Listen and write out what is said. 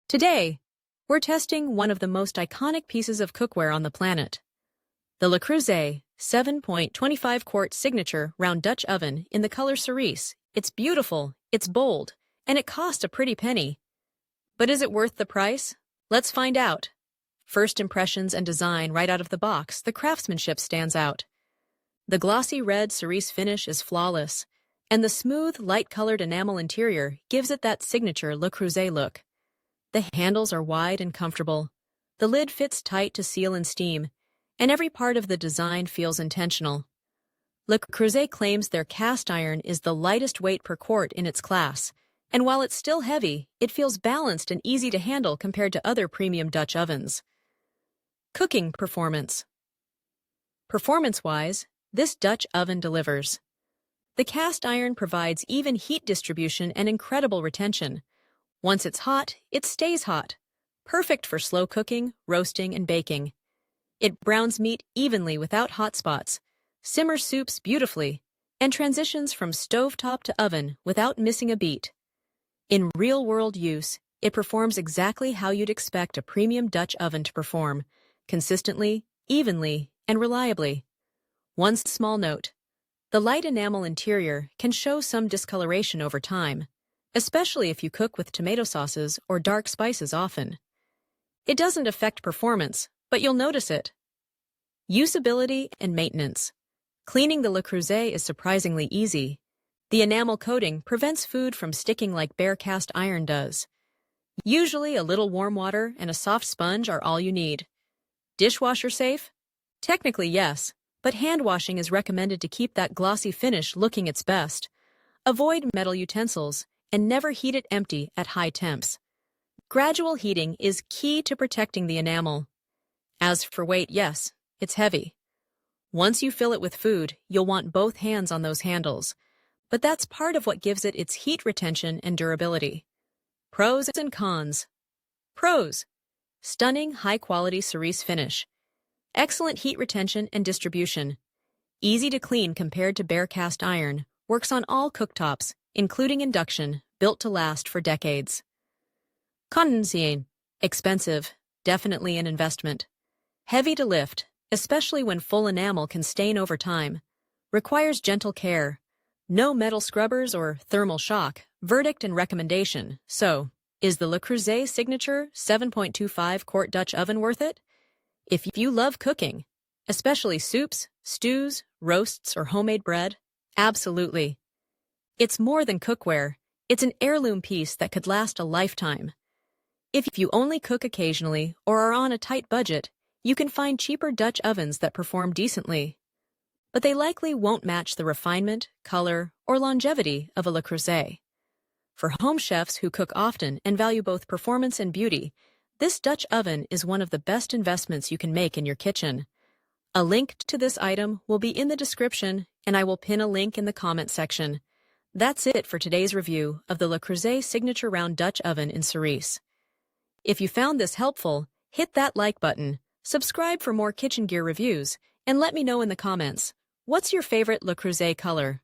Today, we're testing one of the most iconic pieces of cookware on the planet, the Le Creuset 7.25-quart signature round Dutch oven in the color Cerise. It's beautiful, it's bold, and it costs a pretty penny. But is it worth the price? Let's find out. First impressions and design right out of the box, the craftsmanship stands out. The glossy red Cerise finish is flawless, and the smooth, light-colored enamel interior gives it that signature Le Creuset look. The handles are wide and comfortable. The lid fits tight to seal and steam, and every part of the design feels intentional. Le Creuset claims their cast iron is the lightest weight per quart in its class, and while it's still heavy, it feels balanced and easy to handle compared to other premium Dutch ovens. Cooking performance. Performance-wise, this Dutch oven delivers. The cast iron provides even heat distribution and incredible retention. Once it's hot, it stays hot. Perfect for slow cooking, roasting, and baking. It browns meat evenly without hot spots, simmers soups beautifully, and transitions from stovetop to oven without missing a beat. In real-world use, it performs exactly how you'd expect a premium Dutch oven to perform, consistently, evenly, and reliably. One small note: the light enamel interior can show some discoloration over time, especially if you cook with tomato sauces or dark spices often. It doesn't affect performance, but you'll notice it. Usability and maintenance. Cleaning the Le Creuset is surprisingly easy. The enamel coating prevents food from sticking like bare cast iron does. Usually a little warm water and a soft sponge are all you need. Dishwasher safe? Technically yes, but hand washing is recommended to keep that glossy finish looking its best. Avoid metal utensils and never heat it empty at high temps. Gradual heating is key to protecting the enamel. As for weight, yes, it's heavy. Once you fill it with food, you'll want both hands on those handles. But that's part of what gives it its heat retention and durability. Pros and cons. Pros: stunning, high-quality Cerise finish. Excellent heat retention and distribution. Easy to clean compared to bare cast iron. Works on all cooktops, including induction, built to last for decades. Cons: expensive, definitely an investment. Heavy to lift, especially when full enamel can stain over time. Requires gentle care. No metal scrubbers or thermal shock. Verdict and recommendation. So, is the Le Creuset signature 7.25-quart Dutch oven worth it? If you love cooking, especially soups, stews, roasts, or homemade bread, absolutely. It's more than cookware. It's an heirloom piece that could last a lifetime. If you only cook occasionally or are on a tight budget, you can find cheaper Dutch ovens that perform decently. But they likely won't match the refinement, color, or longevity of a Le Creuset. For home chefs who cook often and value both performance and beauty, this Dutch oven is one of the best investments you can make in your kitchen. A link to this item will be in the description, and I will pin a link in the comment section. That's it for today's review of the Le Creuset signature round Dutch oven in Cerise. If you found this helpful, hit that like button, subscribe for more kitchen gear reviews, and let me know in the comments, what's your favorite Le Creuset color?